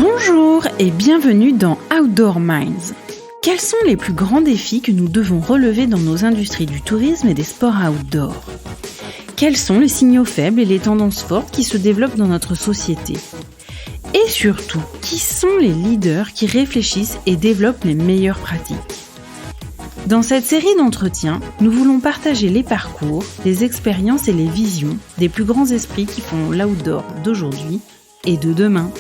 Bonjour et bienvenue dans Outdoor Minds. Quels sont les plus grands défis que nous devons relever dans nos industries du tourisme et des sports outdoor ? Quels sont les signaux faibles et les tendances fortes qui se développent dans notre société ? Et surtout, qui sont les leaders qui réfléchissent et développent les meilleures pratiques ? Dans cette série d'entretiens, nous voulons partager les parcours, les expériences et les visions des plus grands esprits qui font l'outdoor d'aujourd'hui et de demain.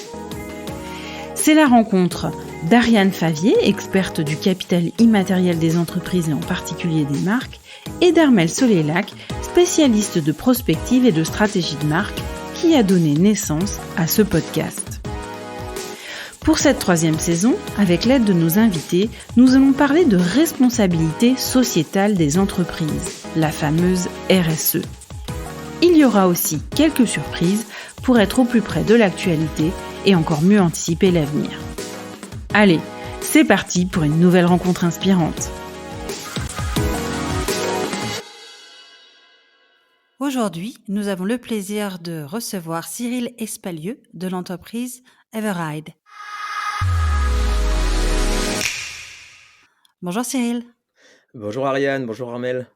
C'est la rencontre d'Ariane Favier, experte du capital immatériel des entreprises et en particulier des marques, et d'Armelle Solélac, spécialiste de prospective et de stratégie de marque, qui a donné naissance à ce podcast. Pour cette 3e saison, avec l'aide de nos invités, nous allons parler de responsabilité sociétale des entreprises, la fameuse RSE. Il y aura aussi quelques surprises pour être au plus près de l'actualité et encore mieux anticiper l'avenir. Allez, c'est parti pour une nouvelle rencontre inspirante. Aujourd'hui, nous avons le plaisir de recevoir Cyril Espalieu de l'entreprise Everride. Bonjour Cyril. Bonjour Ariane, bonjour Armelle.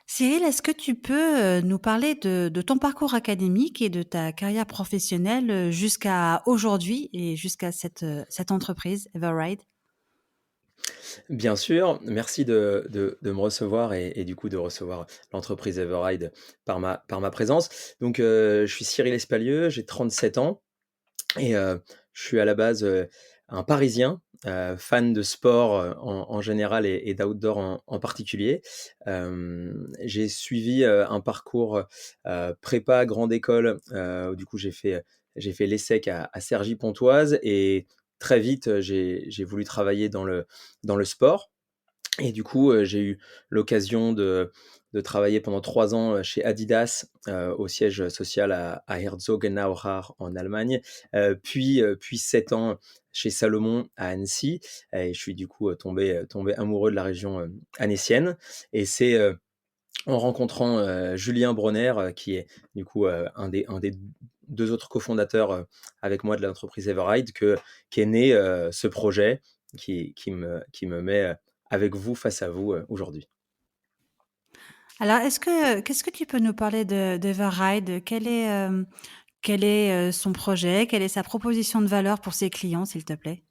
Cyril, est-ce que tu peux nous parler de ton parcours académique et de ta carrière professionnelle jusqu'à aujourd'hui et jusqu'à cette entreprise, Everride ? Bien sûr, merci de me recevoir et du coup de recevoir l'entreprise Everride par ma présence. Donc je suis Cyril Espalieu, j'ai 37 ans et je suis à la base un Parisien, fan de sport en général et d'outdoor en particulier. J'ai suivi un parcours prépa grande école, où du coup j'ai fait l'ESSEC à Cergy-Pontoise et très vite j'ai voulu travailler dans le sport. Et du coup, j'ai eu l'occasion de travailler pendant 3 ans chez Adidas, au siège social à Herzogenaurach en Allemagne, puis 7 ans chez Salomon à Annecy. Et je suis du coup tombé amoureux de la région annécienne. Et c'est en rencontrant Julien Bronner, qui est du coup un des 2 autres cofondateurs avec moi de l'entreprise Everride, qu'est né ce projet qui me met avec vous, face à vous aujourd'hui. Alors, qu'est-ce que tu peux nous parler d'Everride ? Quel est son projet ? Quelle est sa proposition de valeur pour ses clients, s'il te plaît ?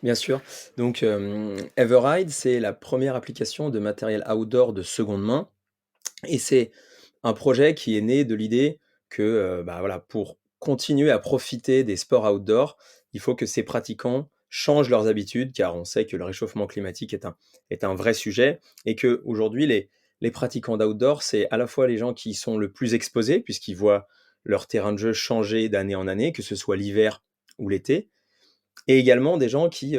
Bien sûr. Donc, Everride, c'est la première application de matériel outdoor de seconde main et c'est un projet qui est né de l'idée que, voilà, pour continuer à profiter des sports outdoor, il faut que ces pratiquants changent leurs habitudes, car on sait que le réchauffement climatique est un vrai sujet et qu'aujourd'hui les pratiquants d'outdoor, c'est à la fois les gens qui sont le plus exposés puisqu'ils voient leur terrain de jeu changer d'année en année, que ce soit l'hiver ou l'été, et également des gens qui,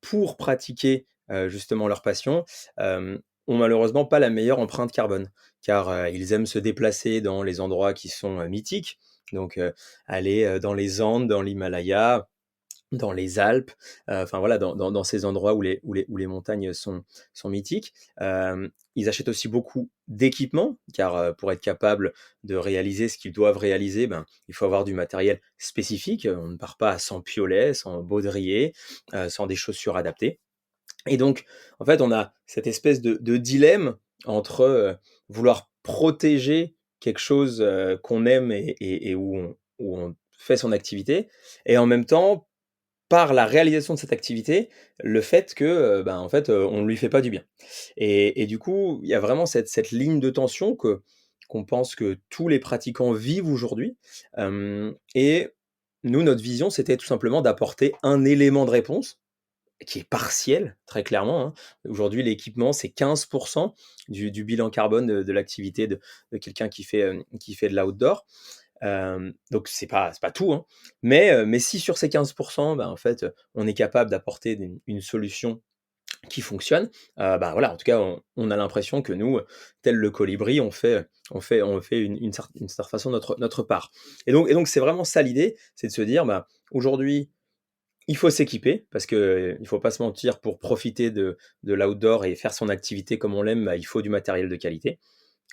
pour pratiquer, justement leur passion, ont malheureusement pas la meilleure empreinte carbone. Car, ils aiment se déplacer dans les endroits qui sont, mythiques, donc aller, dans les Andes, dans l'Himalaya, dans les Alpes, enfin voilà, dans ces endroits où les montagnes sont mythiques. Ils achètent aussi beaucoup d'équipements, car, pour être capable de réaliser ce qu'ils doivent réaliser, il faut avoir du matériel spécifique. On ne part pas sans piolet, sans baudrier, sans des chaussures adaptées. Et donc, en fait, on a cette espèce de dilemme entre, vouloir protéger quelque chose, qu'on aime et où on fait son activité, et en même temps, par la réalisation de cette activité, le fait que, en fait, on ne lui fait pas du bien. Et du coup, il y a vraiment cette ligne de tension qu'on pense que tous les pratiquants vivent aujourd'hui. Et nous, notre vision, c'était tout simplement d'apporter un élément de réponse qui est partiel, très clairement, hein. Aujourd'hui, l'équipement, c'est 15 du bilan carbone de l'activité de quelqu'un qui fait de l'outdoor. Donc c'est pas tout, hein. Mais si sur ces 15 en fait, on est capable d'apporter une solution qui fonctionne, voilà, en tout cas, on a l'impression que nous, tel le colibri, on fait une certaine façon notre part. Et donc c'est vraiment ça l'idée, c'est de se dire, aujourd'hui, il faut s'équiper parce que il faut pas se mentir, pour profiter de l'outdoor et faire son activité comme on l'aime, il faut du matériel de qualité.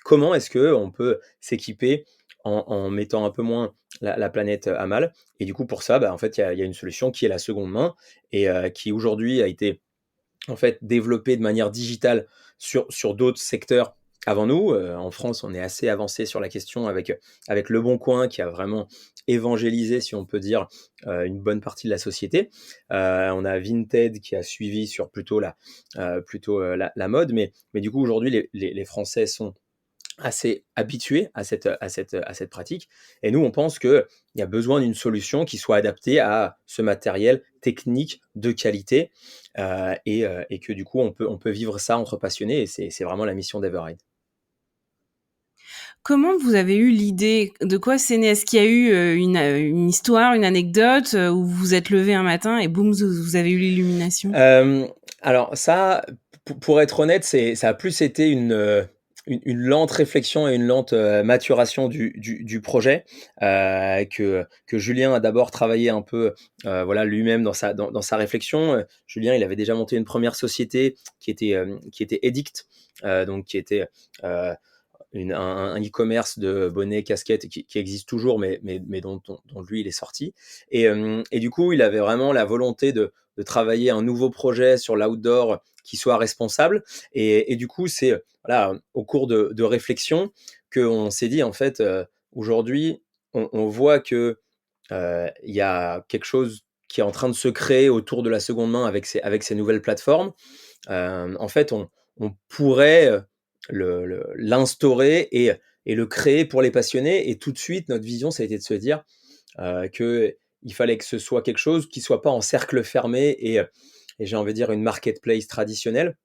Comment est-ce qu'on peut s'équiper en mettant un peu moins la planète à mal. Et du coup, pour ça, en fait, il y a une solution qui est la seconde main et qui aujourd'hui a été en fait développée de manière digitale sur d'autres secteurs avant nous. En France, on est assez avancé sur la question avec Leboncoin qui a vraiment évangélisé, si on peut dire, une bonne partie de la société. On a Vinted qui a suivi sur plutôt la mode, mais du coup aujourd'hui les Français sont assez habitués à cette pratique. Et nous, on pense qu'il y a besoin d'une solution qui soit adaptée à ce matériel technique de qualité et que du coup, on peut vivre ça entre passionnés. Et c'est vraiment la mission d'Everride. Comment vous avez eu l'idée? De quoi c'est né? Est-ce qu'il y a eu une histoire, une anecdote où vous vous êtes levé un matin et boum, vous avez eu l'illumination? Euh, alors ça, pour être honnête, ça a plus été une lente réflexion et une lente maturation du projet que Julien a d'abord travaillé un peu voilà, lui-même dans sa réflexion. Julien, il avait déjà monté une première société qui était Edict, donc qui était un e-commerce de bonnets, casquettes qui existe toujours, mais dont lui, il est sorti. Et du coup, il avait vraiment la volonté de travailler un nouveau projet sur l'outdoor qui soit responsable. Et du coup, c'est voilà, au cours de réflexion qu'on s'est dit, en fait, aujourd'hui, on voit que il y a quelque chose qui est en train de se créer autour de la seconde main avec ces nouvelles plateformes. En fait, on pourrait l'instaurer et le créer pour les passionnés. Et tout de suite, notre vision, ça a été de se dire qu'il fallait que ce soit quelque chose qui ne soit pas en cercle fermé et j'ai envie de dire une marketplace traditionnelle.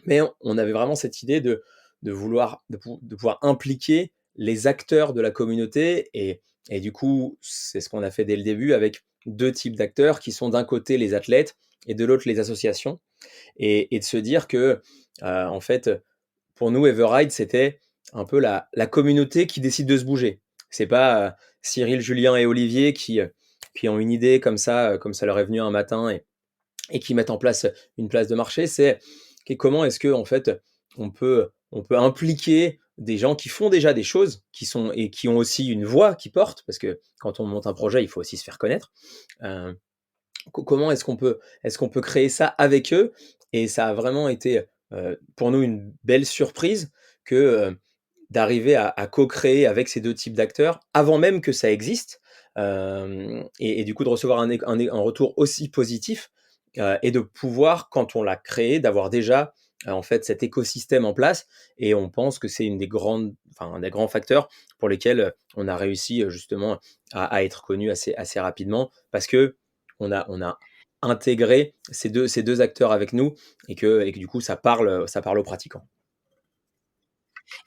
Mais on avait vraiment cette idée de pouvoir impliquer les acteurs de la communauté. Et du coup, c'est ce qu'on a fait dès le début avec deux types d'acteurs qui sont d'un côté les athlètes et de l'autre les associations. Et de se dire que, en fait, pour nous, Everride, c'était un peu la communauté qui décide de se bouger. C'est pas Cyril, Julien et Olivier qui ont une idée comme ça leur est venu un matin et qui mettent en place une place de marché. C'est comment est-ce que en fait on peut impliquer des gens qui font déjà des choses et qui ont aussi une voix qui porte, parce que quand on monte un projet, il faut aussi se faire connaître. Euh, Comment est-ce qu'on peut créer ça avec eux? Et ça a vraiment été pour nous une belle surprise que d'arriver à co-créer avec ces deux types d'acteurs avant même que ça existe. Et du coup de recevoir un retour aussi positif et de pouvoir, quand on l'a créé, d'avoir déjà en fait cet écosystème en place. Et on pense que c'est un des grands facteurs pour lesquels on a réussi justement à être connu assez rapidement, parce que on a intégré ces deux acteurs avec nous et que du coup ça parle aux pratiquants.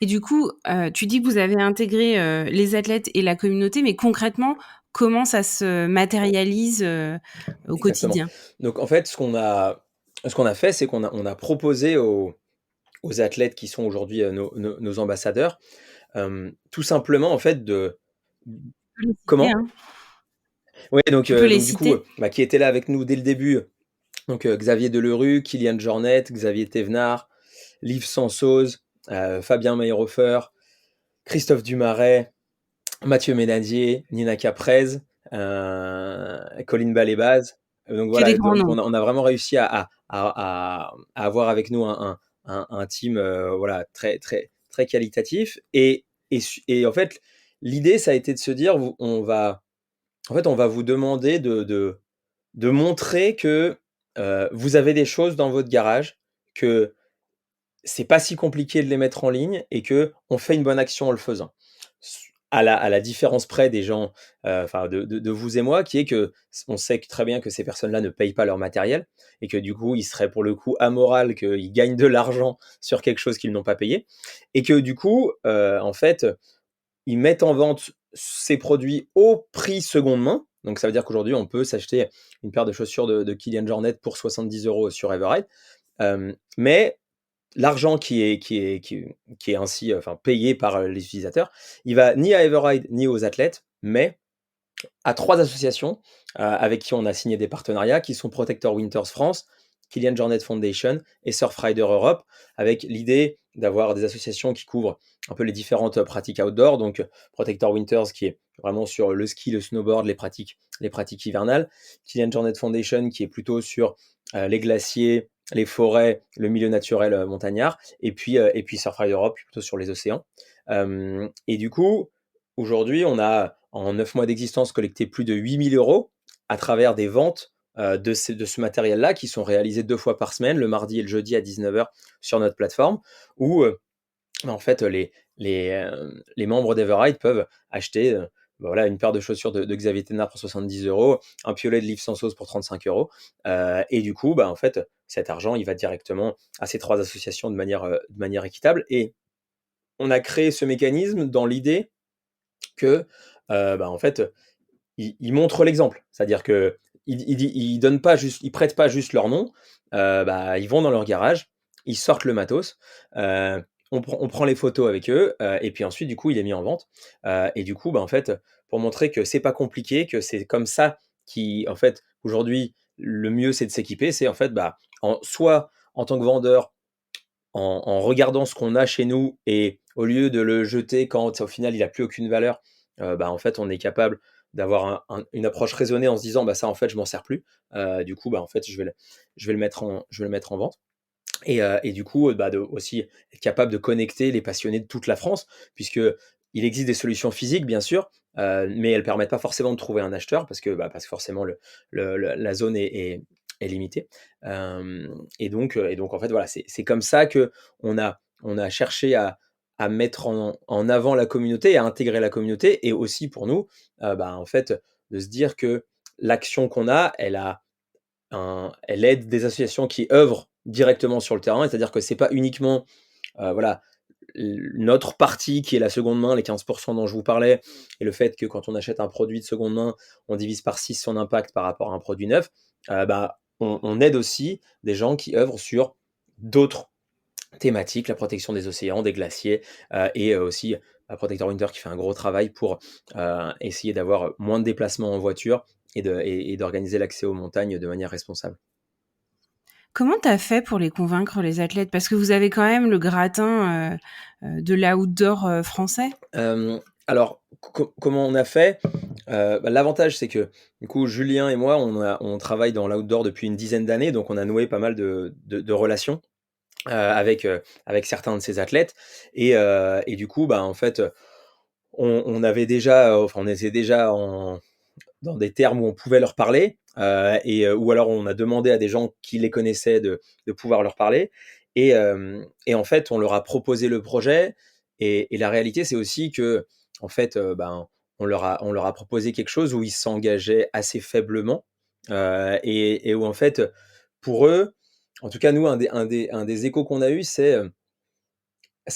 Et du coup, tu dis que vous avez intégré les athlètes et la communauté, mais concrètement, comment ça se matérialise au Exactement. quotidien? Donc en fait, ce qu'on a fait, c'est qu'on a proposé aux athlètes qui sont aujourd'hui nos ambassadeurs, tout simplement en fait de Tu peux les citer, comment? hein. Ouais, donc Tu peux les donc du coup, citer. qui étaient là avec nous dès le début, donc Xavier Delerue, Kylian Jornet, Xavier Thévenard, Liv Sansoz, Fabien Mayhofer, Christophe Dumaret, Mathieu Ménadier, Nina Caprez, Colline Balébaz. Donc Que des voilà, grands donc noms. on a vraiment réussi à avoir avec nous un team voilà, très, très, très qualitatif. Et en fait, l'idée, ça a été de se dire, on va vous demander de montrer que vous avez des choses dans votre garage, que c'est pas si compliqué de les mettre en ligne et que on fait une bonne action en le faisant. À la différence près des gens, enfin de vous et moi, qui est que on sait très bien que ces personnes-là ne payent pas leur matériel et que du coup, il serait pour le coup amoral qu'ils gagnent de l'argent sur quelque chose qu'ils n'ont pas payé et que du coup, en fait, ils mettent en vente ces produits au prix seconde main. Donc ça veut dire qu'aujourd'hui, on peut s'acheter une paire de chaussures de Kylian Jornet pour 70 € sur Everride. Mais l'argent qui est ainsi enfin, payé par les utilisateurs, il va ni à Everride ni aux athlètes, mais à trois associations avec qui on a signé des partenariats, qui sont Protector Winters France, Kylian Jornet Foundation et Surfrider Europe, avec l'idée d'avoir des associations qui couvrent un peu les différentes pratiques outdoor. Donc, Protector Winters, qui est vraiment sur le ski, le snowboard, les pratiques hivernales. Kilian Jornet Foundation, qui est plutôt sur les glaciers, les forêts, le milieu naturel montagnard. Et puis Surfrider Europe, plutôt sur les océans. Et du coup, aujourd'hui, on a, en 9 mois d'existence, collecté plus de 8 000 euros à travers des ventes de ce matériel-là, qui sont réalisés 2 fois par semaine, le mardi et le jeudi à 19h sur notre plateforme, où en fait les membres d'Everride peuvent acheter voilà, une paire de chaussures de Xavier Thénard pour 70 euros, un piolet de Liv Sansos pour 35 euros. Et du coup, en fait, cet argent, il va directement à ces 3 associations de manière équitable. Et on a créé ce mécanisme dans l'idée que, en fait, ils montrent l'exemple. C'est-à-dire que ils donnent pas juste, ils prêtent pas juste leur nom. Ils vont dans leur garage, ils sortent le matos, on prend les photos avec eux, et puis ensuite, du coup, il est mis en vente. Et du coup, en fait, pour montrer que c'est pas compliqué, que c'est comme ça qui, en fait, aujourd'hui, le mieux, c'est de s'équiper. C'est en fait, soit en tant que vendeur, en regardant ce qu'on a chez nous, et au lieu de le jeter quand au final il a plus aucune valeur, en fait on est capable d'avoir une approche raisonnée en se disant: «Ça en fait je m'en sers plus». Du coup, en fait je vais le mettre en vente. Et du coup, de aussi être capable de connecter les passionnés de toute la France, puisque il existe des solutions physiques bien sûr, mais elles permettent pas forcément de trouver un acheteur, parce que forcément la zone est limitée. Et donc en fait voilà, c'est comme ça que on a cherché à mettre en avant la communauté, à intégrer la communauté, et aussi pour nous, en fait, de se dire que l'action qu'on a, elle aide des associations qui œuvrent directement sur le terrain. C'est-à-dire que c'est pas uniquement voilà, notre partie qui est la seconde main, les 15% dont je vous parlais, et le fait que quand on achète un produit de seconde main, on divise par 6 son impact par rapport à un produit neuf. On aide aussi des gens qui œuvrent sur d'autres thématiques, la protection des océans, des glaciers, et aussi Protector Winter, qui fait un gros travail pour essayer d'avoir moins de déplacements en voiture, et d'organiser l'accès aux montagnes de manière responsable. Comment tu as fait pour les convaincre, les athlètes? Parce que vous avez quand même le gratin de l'outdoor français. Alors, comment on a fait? L'avantage, c'est que, du coup, Julien et moi, on travaille dans l'outdoor depuis une dizaine d'années, donc on a noué pas mal de relations avec certains de ces athlètes. Et du coup, en fait, on avait déjà, enfin, on était déjà dans des termes où on pouvait leur parler, ou alors on a demandé à des gens qui les connaissaient de pouvoir leur parler. Et en fait, on leur a proposé le projet. Et la réalité, c'est aussi que, en fait, on leur a proposé quelque chose où ils s'engageaient assez faiblement, et où en fait, pour eux, en tout cas nous, un des échos qu'on a eu, c'est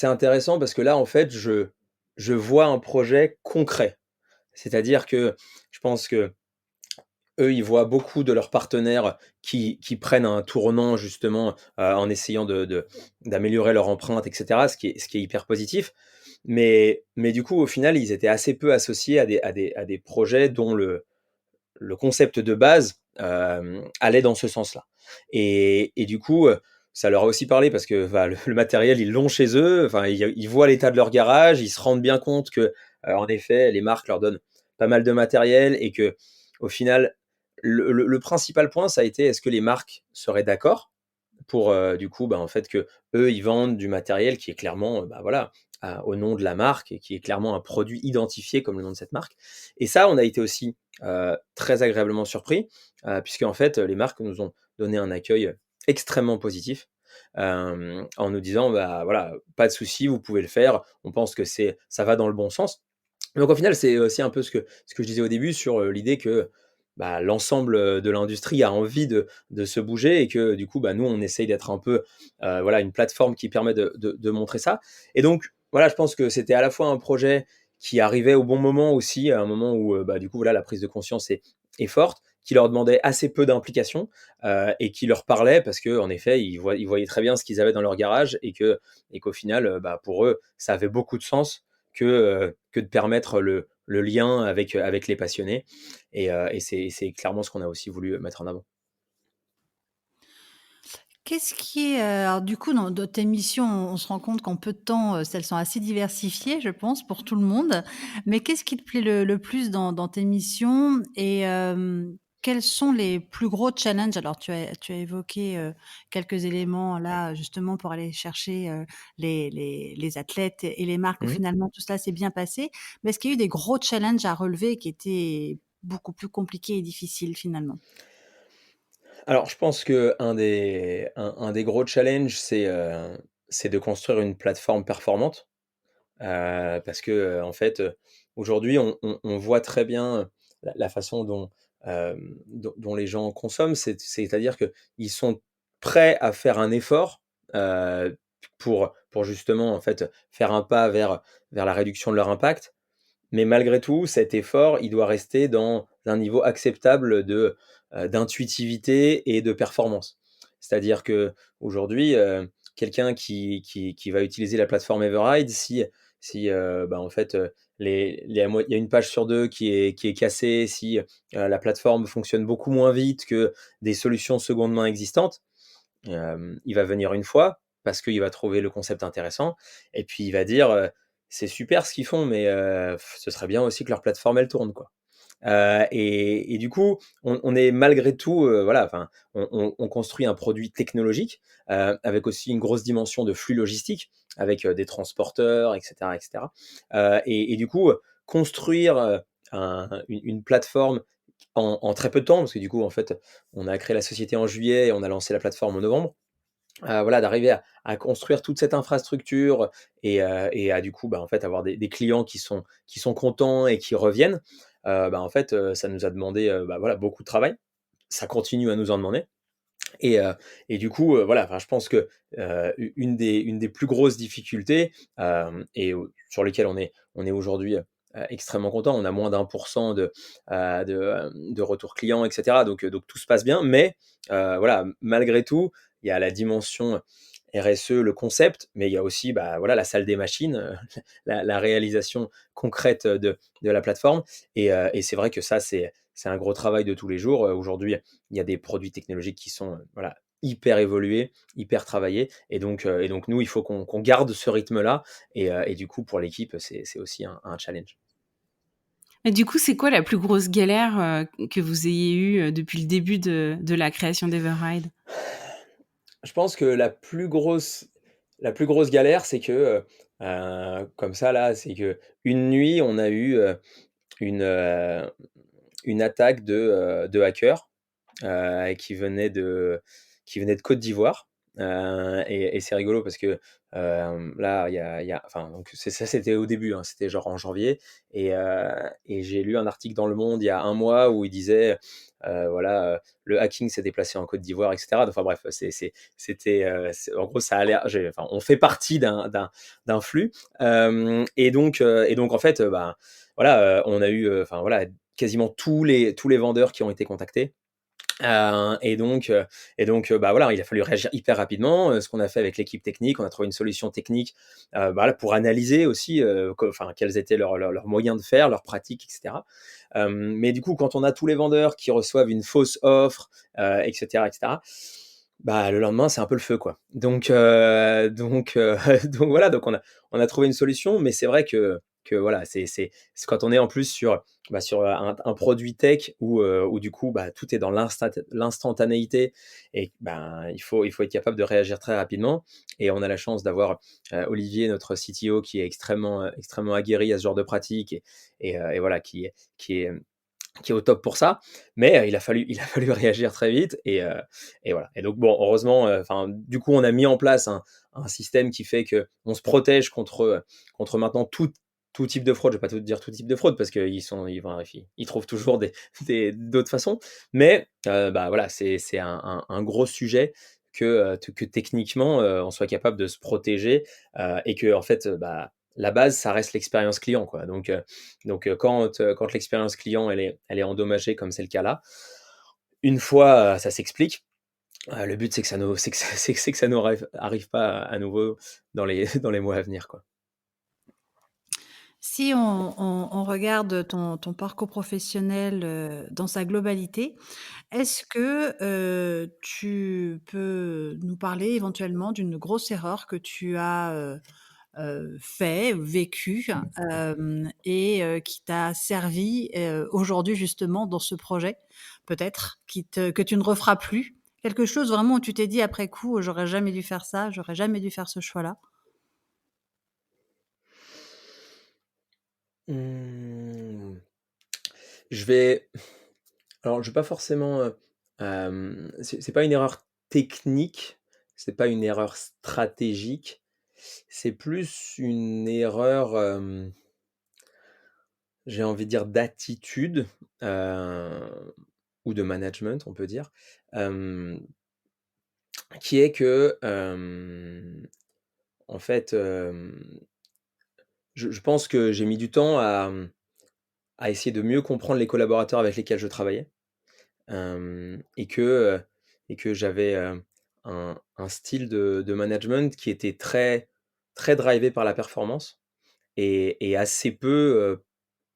intéressant parce que là, en fait, je vois un projet concret. C'est-à-dire que je pense que eux, ils voient beaucoup de leurs partenaires qui prennent un tournant justement, en essayant d'améliorer leur empreinte, et cetera, ce qui est hyper positif. Mais du coup, au final, ils étaient assez peu associés à des projets dont le concept de base, allait dans ce sens-là. Et du coup, ça leur a aussi parlé parce que, le matériel, ils l'ont chez eux. Enfin, ils voient l'état de leur garage, ils se rendent bien compte que, en effet, les marques leur donnent pas mal de matériel, et que, au final, le principal point, ça a été: est-ce que les marques seraient d'accord pour, du coup, en fait, que eux ils vendent du matériel qui est clairement, voilà, au nom de la marque, et qui est clairement un produit identifié comme le nom de cette marque. Et ça, on a été aussi très agréablement surpris, puisque en fait, les marques nous ont donné un accueil extrêmement positif, en nous disant: voilà, pas de souci, vous pouvez le faire, on pense que ça va dans le bon sens». Donc au final, c'est aussi un peu ce que je disais au début sur l'idée que, l'ensemble de l'industrie a envie de se bouger, et que du coup, nous, on essaye d'être un peu, voilà, une plateforme qui permet de montrer ça. Et donc, voilà, je pense que c'était à la fois un projet qui arrivait au bon moment aussi, à un moment où, du coup, voilà, la prise de conscience est forte, qui leur demandait assez peu d'implication, et qui leur parlait parce qu'en effet, ils voyaient très bien ce qu'ils avaient dans leur garage, et qu'au final, pour eux, ça avait beaucoup de sens que de permettre le lien avec les passionnés. Et c'est clairement ce qu'on a aussi voulu mettre en avant. Qu'est-ce qui est, alors du coup dans tes missions, on se rend compte qu'en peu de temps, elles sont assez diversifiées, je pense, pour tout le monde. Mais qu'est-ce qui te plaît le plus dans tes missions et quels sont les plus gros challenges? Alors tu as évoqué, quelques éléments là, justement pour aller chercher, les athlètes et les marques où Mmh. finalement tout cela s'est bien passé. Mais est-ce qu'il y a eu des gros challenges à relever qui étaient beaucoup plus compliqués et difficiles finalement? Alors je pense qu'un des gros challenges, c'est de construire une plateforme performante. Parce que, en fait, aujourd'hui, on voit très bien la façon dont les gens consomment. C'est-à-dire qu'ils sont prêts à faire un effort, pour justement, en fait, faire un pas vers la réduction de leur impact. Mais malgré tout, cet effort, il doit rester dans un niveau acceptable d'intuitivité et de performance. C'est-à-dire qu'aujourd'hui, quelqu'un qui va utiliser la plateforme Everride, si bah, en fait, les à mo il y a une page sur 2 qui est cassée, si, la plateforme fonctionne beaucoup moins vite que des solutions seconde main existantes, il va venir une fois parce qu'il va trouver le concept intéressant et puis il va dire, «C'est super ce qu'ils font, mais ce serait bien aussi que leur plateforme elle tourne, quoi». Et du coup, on est malgré tout, voilà, enfin, on construit un produit technologique, avec aussi une grosse dimension de flux logistique, avec, des transporteurs et cetera. Et du coup, construire, une plateforme en très peu de temps, parce que du coup, en fait, on a créé la société en juillet et on a lancé la plateforme en novembre. Voilà, d'arriver à construire toute cette infrastructure et à du coup, bah, en fait, avoir des clients qui sont contents et qui reviennent, bah, en fait, ça nous a demandé, bah, voilà, beaucoup de travail. Ça continue à nous en demander et du coup, voilà, enfin, je pense que, une des plus grosses difficultés, sur lesquelles on est aujourd'hui, extrêmement content. On a moins d'1 % de retours clients et cetera, donc tout se passe bien. Mais, voilà, malgré tout, il y a la dimension RSE, le concept, mais il y a aussi, bah, voilà, la salle des machines, la réalisation concrète de la plateforme et c'est vrai que ça, c'est un gros travail de tous les jours. Aujourd'hui, il y a des produits technologiques qui sont, voilà, hyper évolués, hyper travaillés et donc nous, il faut qu'on garde ce rythme-là et du coup, pour l'équipe, c'est aussi un challenge. Et du coup, c'est quoi la plus grosse galère, que vous ayez eue, depuis le début de la création d'Everride? Je pense que la plus grosse galère, c'est que, comme ça là, c'est que une nuit, on a eu, une, heu, une attaque de hackers, qui venait de Côte d'Ivoire, et c'est rigolo parce que, là, il y a enfin, donc c'était au début, hein, c'était genre en janvier et j'ai lu un article dans Le Monde il y a un mois où il disait, voilà, le hacking s'est déplacé en Côte d'Ivoire et cetera. Enfin bref, c'était, en gros, ça allait enfin, on fait partie d'un flux, et donc en fait, bah, voilà, on a eu, enfin voilà, quasiment tous les vendeurs qui ont été contactés. Bah, voilà, il a fallu réagir hyper rapidement, ce qu'on a fait avec l'équipe technique, on a trouvé une solution technique, bah, là, pour analyser aussi, enfin, quels étaient leurs moyens de faire, leurs pratiques et cetera. Mais du coup, quand on a tous les vendeurs qui reçoivent une fausse offre, et cetera, bah, le lendemain, c'est un peu le feu, quoi. Donc voilà, donc on a trouvé une solution, mais c'est vrai que voilà, c'est quand on est en plus sur un produit tech où du coup, bah, tout est dans l'instantanéité et ben, il faut être capable de réagir très rapidement et on a la chance d'avoir, Olivier, notre CTO, qui est extrêmement aguerri à ce genre de pratique et voilà, qui est au top pour ça, mais il a fallu réagir très vite et voilà. Et donc bon, heureusement, enfin, du coup, on a mis en place un système qui fait qu'on se protège contre maintenant tout type de fraude. Je vais pas tout dire tout type de fraude parce qu'ils trouvent toujours d'autres façons, mais bah, voilà, c'est un gros sujet que techniquement, on soit capable de se protéger, et qu'en fait, bah, la base, ça reste l'expérience client, quoi. Donc quand l'expérience client, elle est endommagée comme c'est le cas là, une fois, ça s'explique. Le but, c'est que ça nous c'est que ça c'est que ça nous arrive pas à nouveau dans les dans les mois à venir, quoi. Si on regarde ton parcours professionnel, dans sa globalité, est-ce que, tu peux nous parler éventuellement d'une grosse erreur que tu as, fait, vécu, et qui t'a servi, aujourd'hui justement dans ce projet? Peut-être que tu ne referas plus? Quelque chose vraiment où tu t'es dit après coup: «J'aurais jamais dû faire ça, j'aurais jamais dû faire ce choix-là»? Mmh, je vais alors je vais pas forcément, c'est pas une erreur technique, c'est pas une erreur stratégique, c'est plus une erreur, j'ai envie de dire d'attitude, heu, ou de management, on peut dire, hem, qui est que, en fait, je pense que j'ai mis du temps à essayer de mieux comprendre les collaborateurs avec lesquels je travaillais. Et que j'avais, un style de management qui était très très drivé par la performance et assez peu,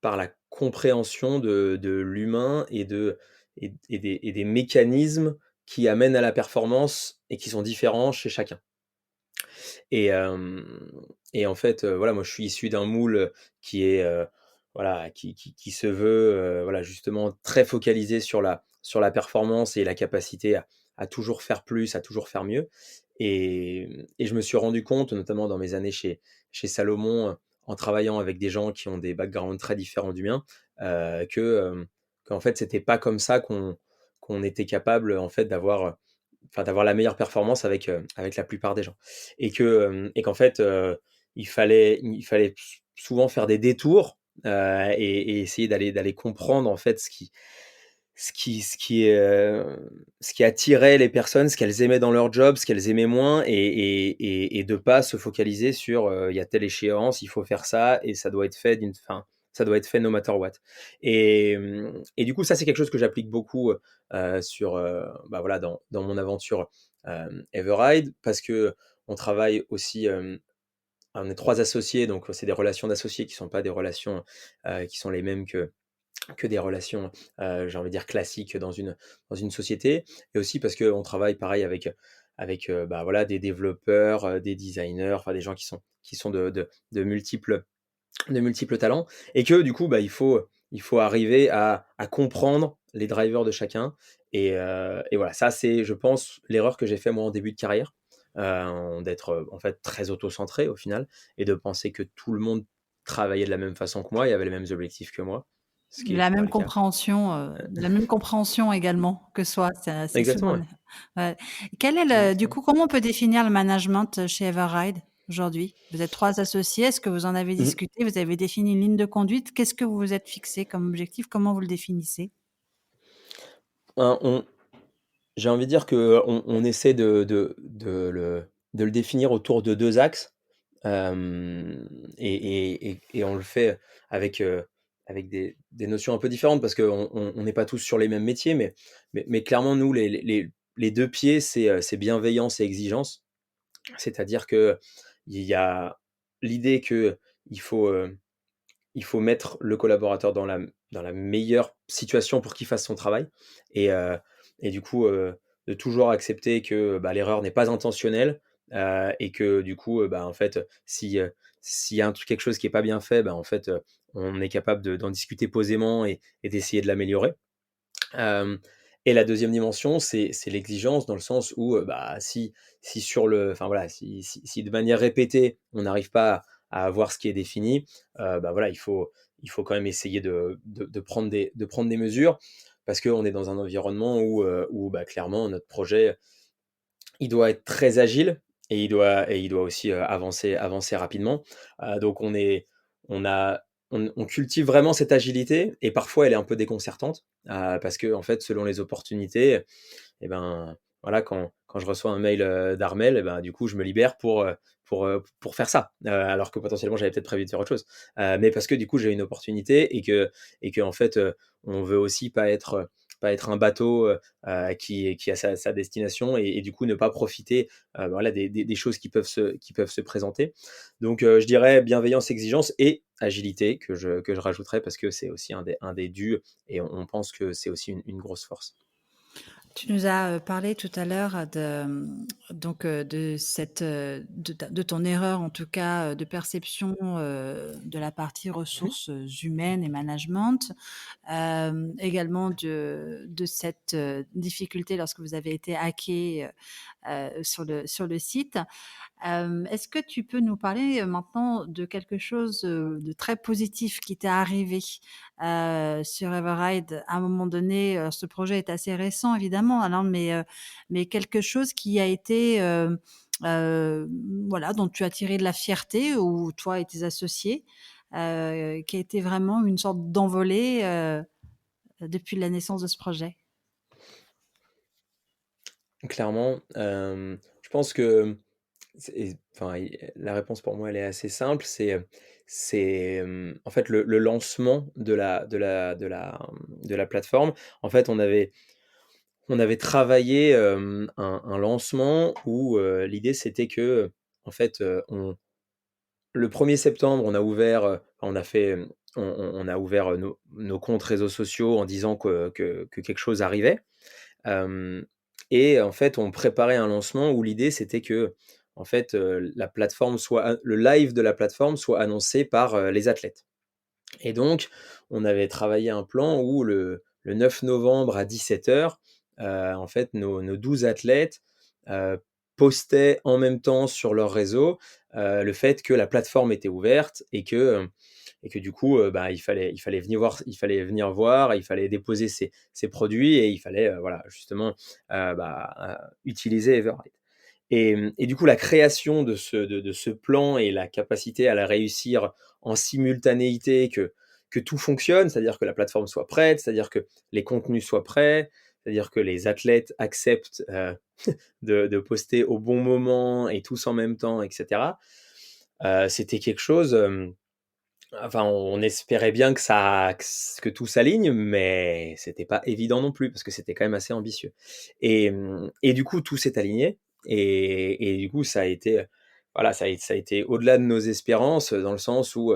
par la compréhension de l'humain et des mécanismes qui amènent à la performance et qui sont différents chez chacun. Et et en fait, voilà, moi je suis issu d'un moule, qui est, voilà, qui se veut, voilà, justement très focalisé sur la performance et la capacité à toujours faire plus, à toujours faire mieux. Et je me suis rendu compte, notamment dans mes années chez Salomon, en travaillant avec des gens qui ont des backgrounds très différents du mien, que, qu'en fait c'était pas comme ça qu'on était capable, en fait, d'avoir la meilleure performance avec la plupart des gens. Et qu'en fait, il fallait souvent faire des détours, et essayer d'aller comprendre, en fait, ce qui ce qui, ce qui attirait les personnes, ce qu'elles aimaient dans leur job, ce qu'elles aimaient moins, et de pas se focaliser sur, il y a telle échéance, il faut faire ça et ça doit être fait ça doit être fait no matter what. Et du coup, ça, c'est quelque chose que j'applique beaucoup, sur, bah, voilà, dans mon aventure, Everride, parce qu'on travaille aussi, on est 3 associés, donc c'est des relations d'associés qui sont pas des relations, qui sont les mêmes que des relations, j'ai envie de dire classiques dans une société. Et aussi parce qu'on travaille pareil avec, bah, voilà, des développeurs, des designers, enfin des gens qui sont de multiples talents, et que du coup, bah, il faut arriver à comprendre les drivers de chacun. Et voilà, ça c'est, je pense, l'erreur que j'ai fait moi en début de carrière, d'être, en fait, très auto-centré au final, et de penser que tout le monde travaillait de la même façon que moi et avait les mêmes objectifs que moi, ce qui n'était pas le cas. La même compréhension également que soi, c'est souvent Exactement, ouais. le ouais. Quel est le du Exactement. coup, comment on peut définir le management chez Everride aujourd'hui? Vous êtes 3 associés, est-ce que vous en avez Mmh. discuté? Vous avez défini une ligne de conduite? Qu'est-ce que vous vous êtes fixé comme objectif? Comment vous le définissez? On J'ai envie de dire qu'on essaie de le définir autour de 2 axes, et on le fait avec, avec des notions un peu différentes, parce qu'on n'est pas tous sur les mêmes métiers, mais clairement nous les 2 pieds, c'est bienveillance et exigence. C'est-à-dire qu'il y a l'idée qu'il faut, il faut mettre le collaborateur dans la meilleure situation pour qu'il fasse son travail, et heu et du coup, de toujours accepter que, bah, l'erreur n'est pas intentionnelle, et que du coup, bah, en fait, si, s'il y a quelque chose qui est pas bien fait, bah, en fait, on est capable d'en discuter posément et d'essayer de l'améliorer. Hem Et la deuxième dimension, c'est l'exigence, dans le sens où, bah, si sur le enfin voilà, si de manière répétée, on n'arrive pas à avoir ce qui est défini, bah, voilà, il faut quand même essayer de prendre des mesures, parce qu'on est dans un environnement où, bah, clairement notre projet, il doit être très agile, et il doit aussi, avancer rapidement. Donc on a on cultive vraiment cette agilité, et parfois elle est un peu déconcertante, parce que en fait, selon les opportunités, et ben, voilà, quand je reçois un mail, d'Armel, et ben, du coup, je me libère pour faire ça, alors que potentiellement j'avais peut-être prévu de faire autre chose. Mais parce que du coup, j'ai une opportunité, et que en fait, on veut aussi pas être, pas être un bateau, qui a sa destination et du coup ne pas profiter, voilà des choses qui peuvent se présenter. Donc, je dirais bienveillance, exigence et agilité que je rajouterais parce que c'est aussi un des «dus» et on pense que c'est aussi une grosse force. Tu nous as, parlé tout à l'heure de, donc, de cette, de ton erreur en tout cas, de perception, de la partie Mmh. ressources, humaines et management. Également de cette, difficulté lorsque vous avez été hackés, sur le site. Est-ce que tu peux nous parler, maintenant de quelque chose, de très positif qui t'est arrivé, sur Everride à un moment donné? Ce projet est assez récent évidemment, alors mais quelque chose qui a été, heu, voilà, dont tu as tiré de la fierté ou toi et tes associés, qui a été vraiment une sorte d'envolée, depuis la naissance de ce projet? Clairement, je pense que enfin, la réponse pour moi, elle est assez simple. En fait, le lancement de la plateforme. En fait, on avait travaillé, un lancement où, l'idée c'était que, en fait, le 1er septembre, on a ouvert, on a fait, on a ouvert, nos comptes réseaux sociaux en disant que quelque chose arrivait. Hem et en fait, on préparait un lancement où l'idée c'était que, en fait, la plateforme soit le live de la plateforme soit annoncé par, les athlètes. Et donc, on avait travaillé un plan où le 9 novembre à 17h, en fait, nos 12 athlètes, heu, postaient en même temps sur leur réseau, le fait que la plateforme était ouverte et que du coup, bah, il fallait venir voir, il fallait déposer ses produits et il fallait, voilà, justement, utiliser Everride. Et du coup, la création de ce plan et la capacité à la réussir en simultanéité, que tout fonctionne, c'est-à-dire que la plateforme soit prête, c'est-à-dire que les contenus soient prêts, c'est-à-dire que les athlètes acceptent, de poster au bon moment et tous en même temps et cetera. C'était quelque chose, enfin, on espérait bien que tout s'aligne, mais c'était pas évident non plus parce que c'était quand même assez ambitieux. Et du coup, tout s'est aligné et du coup, ça a été, voilà, ça a été au-delà de nos espérances, dans le sens où,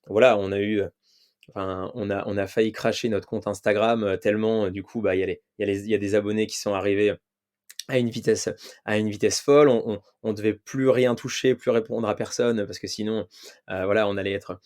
voilà, enfin, on a failli crasher notre compte Instagram, tellement, du coup, bah, il y a des abonnés qui sont arrivés à une vitesse à une vitesse folle. On devait plus rien toucher, plus répondre à personne, parce que sinon, voilà, on allait être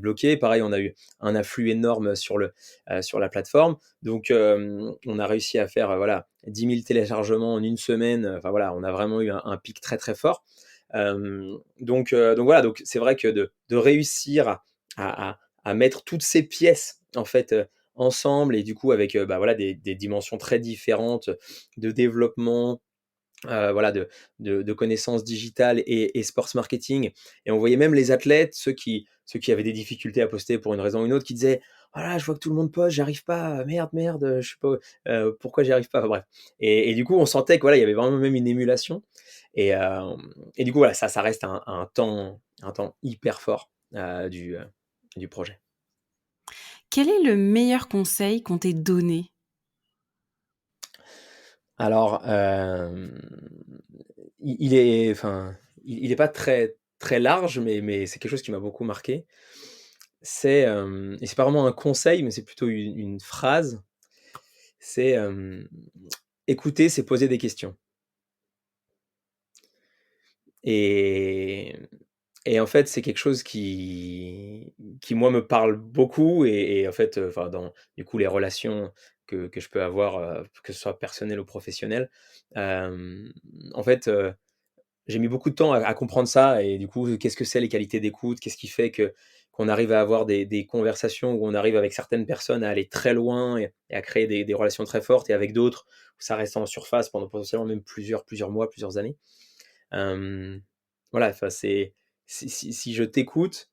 bloqué. Pareil, on a eu un afflux énorme sur la plateforme. Donc, on a réussi à faire, voilà, 10 000 téléchargements en une semaine. Enfin voilà, on a vraiment eu un pic très, très fort. Donc voilà, donc c'est vrai que de réussir à mettre toutes ces pièces, en fait, ensemble et du coup avec, bah, voilà, des dimensions très différentes de développement, voilà, de connaissances digitales et sports marketing. Et on voyait même les athlètes, ceux qui avaient des difficultés à poster pour une raison ou une autre, qui disaient: «Oh là, je vois que tout le monde poste, j'arrive pas, merde, merde, je sais pas, pourquoi j'y arrive pas?» Enfin bref. Et du coup, on sentait que voilà, il y avait vraiment même une émulation. Et du coup, voilà, ça reste un temps hyper fort, du projet. Quel est le meilleur conseil qu'on t'ait donné? Alors, il est enfin, il est pas très très large, mais c'est quelque chose qui m'a beaucoup marqué. Et c'est pas vraiment un conseil, mais c'est plutôt une phrase. C'est, écouter, c'est poser des questions. Et en fait, c'est quelque chose qui moi me parle beaucoup et en fait, enfin dans du coup les relations que je peux avoir, que ce soit personnelles ou professionnelles, hem, en fait, j'ai mis beaucoup de temps à comprendre ça et du coup, qu'est-ce que c'est les qualités d'écoute? Qu'est-ce qui fait qu'on arrive à avoir des conversations où on arrive avec certaines personnes à aller très loin et à créer des relations très fortes et avec d'autres où ça reste en surface pendant potentiellement même plusieurs mois, plusieurs années. Hem, voilà, enfin c'est si je t'écoute,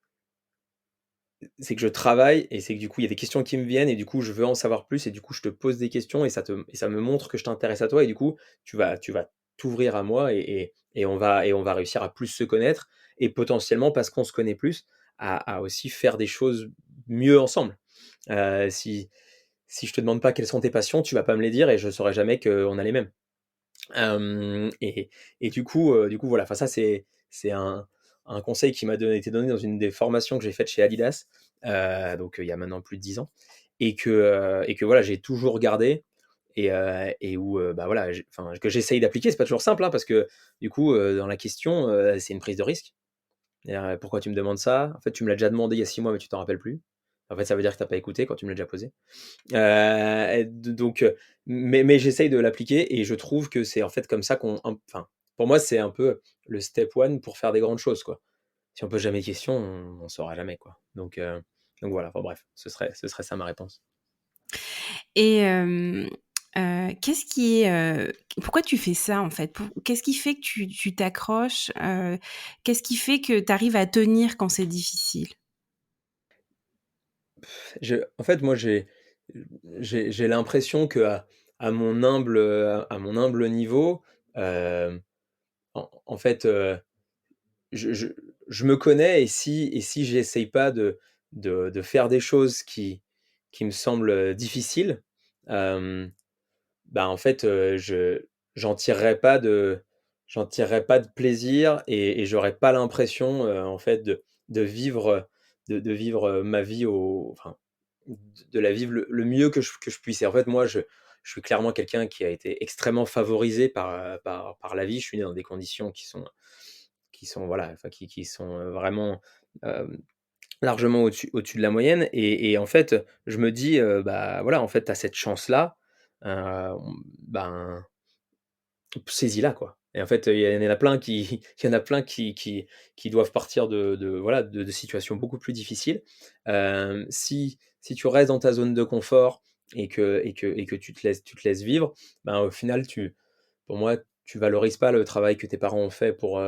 c'est que je travaille et c'est que du coup, il y a des questions qui me viennent et du coup, je veux en savoir plus et du coup, je te pose des questions et ça me montre que je t'intéresse à toi et du coup, tu vas t'ouvrir à moi et on va réussir à plus se connaître et potentiellement, parce qu'on se connaît plus, à aussi faire des choses mieux ensemble. Si si je te demande pas quelles sont tes passions, tu vas pas me les dire et je saurais jamais qu'on a les mêmes. Et du coup, voilà, enfin ça, c'est un conseil qui m'a été donné dans une des formations que j'ai faites chez Adidas, donc il y a maintenant plus de 10 ans et que voilà, j'ai toujours gardé et où, bah, voilà, enfin, que j'essaye d'appliquer. C'est pas toujours simple, hein, parce que du coup, dans la question, c'est une prise de risque. C'est-à-dire, «Pourquoi tu me demandes ça? En fait, tu me l'as déjà demandé il y a 6 mois, mais tu t'en rappelles plus». En fait, ça veut dire que tu as pas écouté quand tu me l'as déjà posé. Mais j'essaye de l'appliquer et je trouve que c'est en fait comme ça enfin, pour moi, c'est un peu le step one pour faire des grandes choses, quoi. Si on pose jamais de questions, on saura jamais, quoi. Donc voilà, enfin bref, ce serait ça ma réponse. Et qu'est-ce qui est, pourquoi tu fais ça, en fait? Qu'est-ce qui fait que tu t'accroches? Qu'est-ce qui fait que tu arrives à tenir quand c'est difficile? En fait, moi, j'ai l'impression qu'à mon humble niveau, hem, en fait, je je je me connais et si j'essaye pas de faire des choses qui me semblent, difficiles, hem, bah, en fait, j'en tirerai pas de plaisir et j'aurais pas l'impression, en fait, de vivre, de vivre ma vie enfin, de la vivre le mieux que je puisse. Et en fait, moi, je suis clairement quelqu'un qui a été extrêmement favorisé par la vie. Je suis né dans des conditions qui sont voilà, enfin qui sont, vraiment, hem, largement au-dessus de la moyenne et en fait, je me dis, bah, voilà, en fait, tu as cette chance-là, ben, saisis-la, quoi. Et en fait, il y en a plein qui il y en a plein qui doivent partir voilà, de situations beaucoup plus difficiles. Si tu restes dans ta zone de confort et que tu te laisses vivre, ben, au final, pour moi, tu valorises pas le travail que tes parents ont fait pour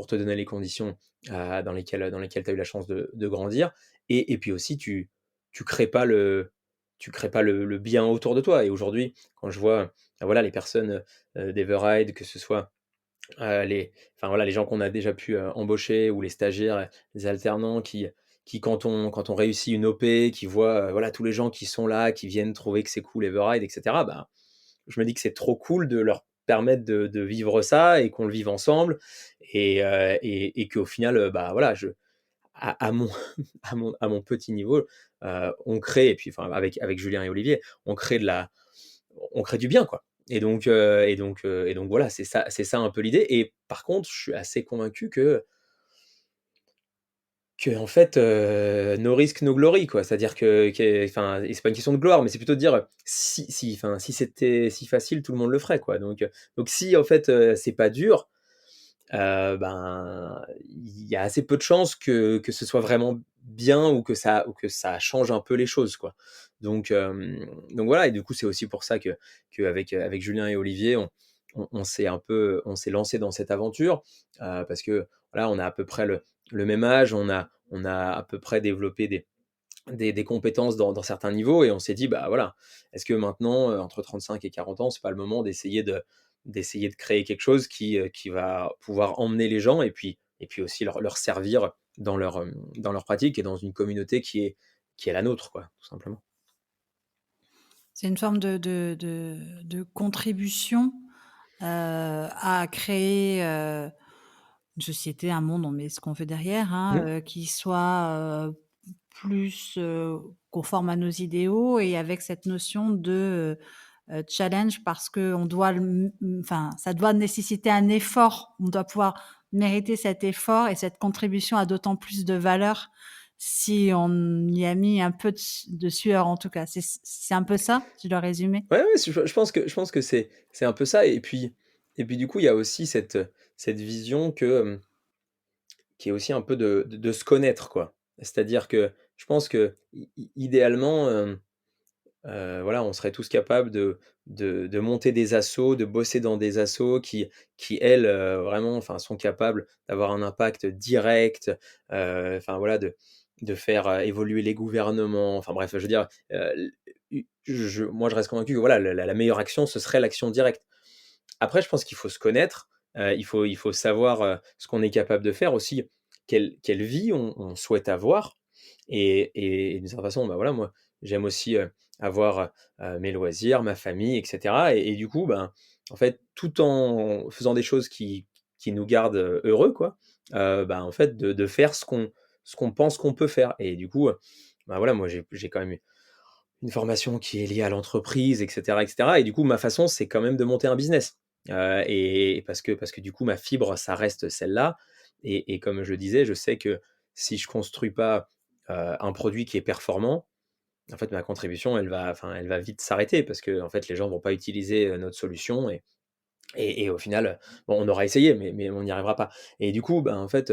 te donner les conditions, dans lesquelles tu as eu la chance de grandir et puis aussi tu crées pas le bien autour de toi. Et aujourd'hui, quand je vois, voilà, les personnes, d'Everide, que ce soit, enfin voilà, les gens qu'on a déjà pu, embaucher ou les stagiaires, les alternants qui quand on réussit une OP, qui voient, voilà, tous les gens qui sont là, qui viennent trouver que c'est cool Everide et cetera, bah, je me dis que c'est trop cool de leur permettre de vivre ça et qu'on le vive ensemble et qu'au final, bah, voilà, à mon à mon petit niveau, on crée et puis enfin avec Julien et Olivier, on crée du bien, quoi. Et donc voilà, c'est ça un peu l'idée. Et par contre, je suis assez convaincu que en fait, no risk, no glory, quoi. C'est-à-dire enfin, et c'est pas une question de gloire, mais c'est plutôt de dire, enfin, si c'était si facile, tout le monde le ferait, quoi. Donc si en fait, c'est pas dur, ben, il y a assez peu de chances que ce soit vraiment bien ou que ça change un peu les choses, quoi. Donc voilà. Et du coup, c'est aussi pour ça avec Julien et Olivier, on s'est lancé dans cette aventure, parce que, voilà, on a à peu près le même âge, on a à peu près développé des compétences dans certains niveaux et on s'est dit: «Bah, voilà, est-ce que maintenant, entre 35 et 40 ans, c'est pas le moment d'essayer de créer quelque chose qui va pouvoir emmener les gens et puis aussi leur servir dans leur pratique et dans une communauté qui est la nôtre, quoi, tout simplement». C'est une forme de contribution, à créer, une société, un monde, on met ce qu'on veut derrière, hein, Mmh. qui soit, plus, conforme à nos idéaux et avec cette notion de, challenge parce qu'on doit enfin, ça doit nécessiter un effort. On doit pouvoir mériter cet effort et cette contribution a d'autant plus de valeur si on y a mis un peu de sueur, en tout cas. C'est un peu ça, si je dois résumer? Ouais, ouais, je pense que c'est un peu ça. Et puis du coup, il y a aussi cette vision qui est aussi un peu de se connaître, quoi. C'est-à-dire que je pense que idéalement, voilà, on serait tous capables de monter des assos, de bosser dans des assos qui elles, vraiment, enfin, sont capables d'avoir un impact direct, enfin voilà, de faire, évoluer les gouvernements. Enfin bref, je veux dire, moi je reste convaincu que voilà, la meilleure action, ce serait l'action directe. Après, je pense qu'il faut se connaître, il faut savoir, ce qu'on est capable de faire aussi, quelle vie on souhaite avoir Et d'une certaine façon, bah, voilà, moi, j'aime aussi, avoir, mes loisirs, ma famille et cetera et du coup, ben, en fait, tout en faisant des choses qui nous gardent, heureux, quoi, bah, en fait, de faire ce qu'on pense qu'on peut faire et du coup, bah, voilà, moi, j'ai quand même une formation qui est liée à l'entreprise et cetera et du coup, ma façon, c'est quand même de monter un business, et parce que du coup, ma fibre, ça reste celle-là et comme je le disais, je sais que si je construis pas, un produit qui est performant, en fait, ma contribution, elle va vite s'arrêter parce que en fait, les gens vont pas utiliser, notre solution et au final, bon, on aura essayé, mais on n'y arrivera pas et du coup, ben, en fait,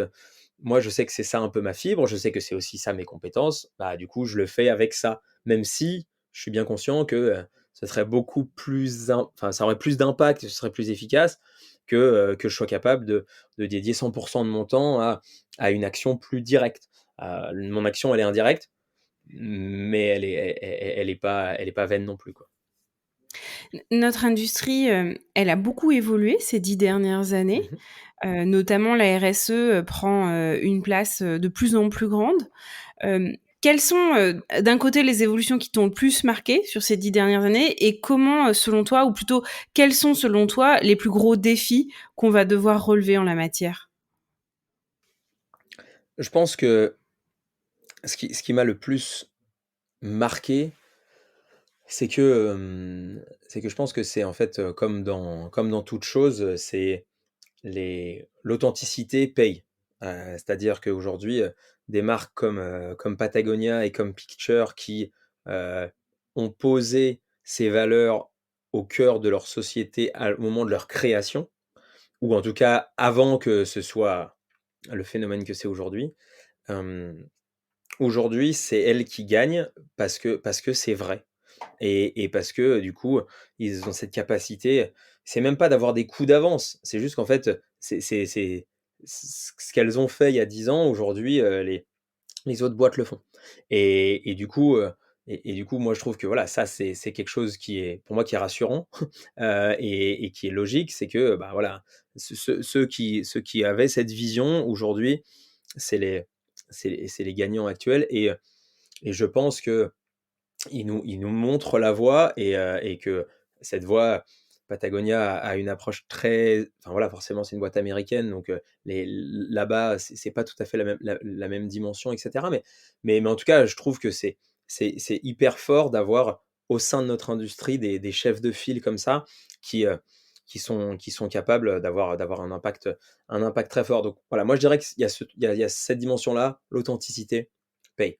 moi, je sais que c'est ça un peu ma fibre, je sais que c'est aussi ça mes compétences, bah, du coup, je le fais avec ça. Même si je suis bien conscient que, ça serait beaucoup plus im enfin, ça aurait plus d'impact et ce serait plus efficace que je sois capable de dédier 100 de mon temps à une action plus directe. Mon action, elle est indirecte, mais elle est pas vaine non plus, quoi. Notre industrie, elle a beaucoup évolué ces 10 dernières années, Mmh. notamment la RSE, prend, une place, de plus en plus grande. Quelles sont, d'un côté les évolutions qui t'ont le plus marqué sur ces 10 dernières années et comment, selon toi ou plutôt quels sont selon toi les plus gros défis qu'on va devoir relever en la matière? Je pense que ce qui m'a le plus marqué, c'est que je pense que c'est en fait, comme dans toute chose, c'est l'authenticité paye. C'est-à-dire qu'aujourd'hui, des marques comme Patagonia et comme Picture qui, heu, ont posé ces valeurs au cœur de leur société au moment de leur création, ou en tout cas avant que ce soit le phénomène que c'est aujourd'hui. Hem, Aujourd'hui, c'est elles qui gagnent parce que c'est vrai. Et parce que, du coup, ils ont cette capacité, c'est même pas d'avoir des coups d'avance, c'est juste qu'en fait, c'est ce qu'elles ont fait il y a 10 ans, aujourd'hui, les autres boîtes le font. Et du coup, du coup, moi, je trouve que voilà, ça, c'est quelque chose qui est, pour moi, qui est rassurant, et qui est logique. C'est que, bah, voilà, ceux qui avaient cette vision, aujourd'hui, c'est les gagnants actuels et je pense que il nous montre la voie et que cette voie, Patagonia a une approche très, enfin voilà, forcément c'est une boîte américaine donc là-bas c'est pas tout à fait la même dimension et cetera mais en tout cas je trouve que c'est hyper fort d'avoir au sein de notre industrie des chefs de file comme ça qui, heu, qui sont capables d'avoir un impact très fort donc voilà, moi je dirais qu'il y a il y a cette dimension-là, l'authenticité paye.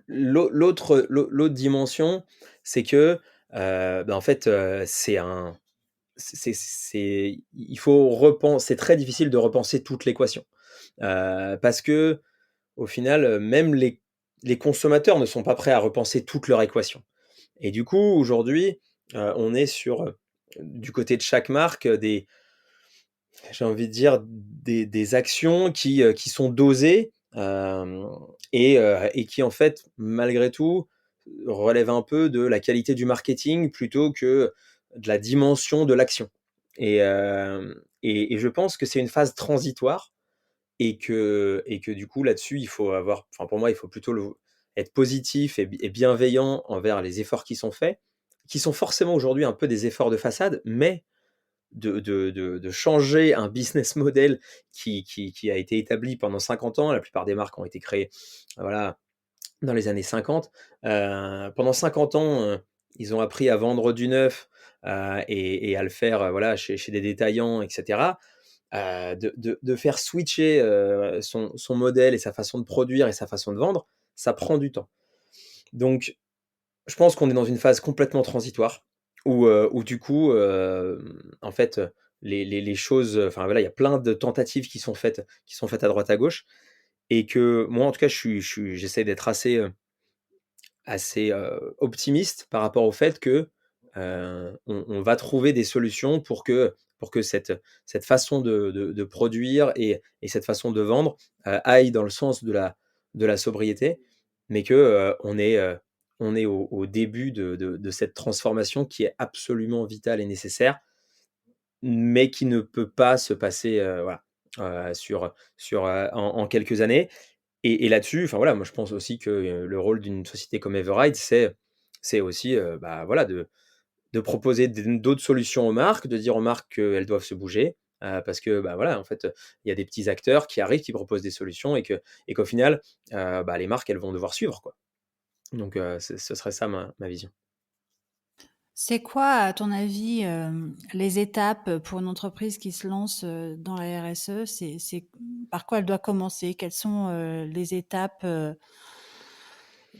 L'autre dimension, c'est que, bah, en fait, il faut repenser. C'est très difficile de repenser toute l'équation, parce que au final, même les consommateurs ne sont pas prêts à repenser toute leur équation et du coup, aujourd'hui, on est sur, du côté de chaque marque, j'ai envie de dire des actions qui sont dosées, et qui en fait, malgré tout, relèvent un peu de la qualité du marketing plutôt que de la dimension de l'action. Et je pense que c'est une phase transitoire et que du coup là-dessus, il faut avoir, enfin pour moi, il faut plutôt être positif et bienveillant envers les efforts qui sont faits, qui sont forcément aujourd'hui un peu des efforts de façade, mais de changer un business model qui a été établi pendant 50 ans. La plupart des marques ont été créées, voilà, dans les années 50. Pendant 50 ans, ils ont appris à vendre du neuf, et à le faire, voilà, chez des détaillants et cetera. De faire switcher, son modèle et sa façon de produire et sa façon de vendre, ça prend du temps. Donc je pense qu'on est dans une phase complètement transitoire où du coup, en fait, les choses, enfin voilà, il y a plein de tentatives qui sont faites à droite à gauche et que moi, en tout cas, j'essaie d'être assez, optimiste par rapport au fait que, on va trouver des solutions pour que cette façon de produire et cette façon de vendre, aille dans le sens de la sobriété, mais que, on est au début de cette transformation qui est absolument vitale et nécessaire, mais qui ne peut pas se passer, voilà, sur en quelques années Et là-dessus, enfin voilà, moi je pense aussi que, le rôle d'une société comme Everride, c'est aussi, bah, voilà, de proposer d'autres solutions aux marques, de dire aux marques qu'elles doivent se bouger, parce que, bah, voilà, en fait, il y a des petits acteurs qui arrivent, qui proposent des solutions et qu'au final, bah, les marques, elles vont devoir suivre, quoi. Donc ce serait ça ma vision. C'est quoi, à ton avis, les étapes pour une entreprise qui se lance, dans la RSE? C'est par quoi elle doit commencer? Quelles sont, les étapes,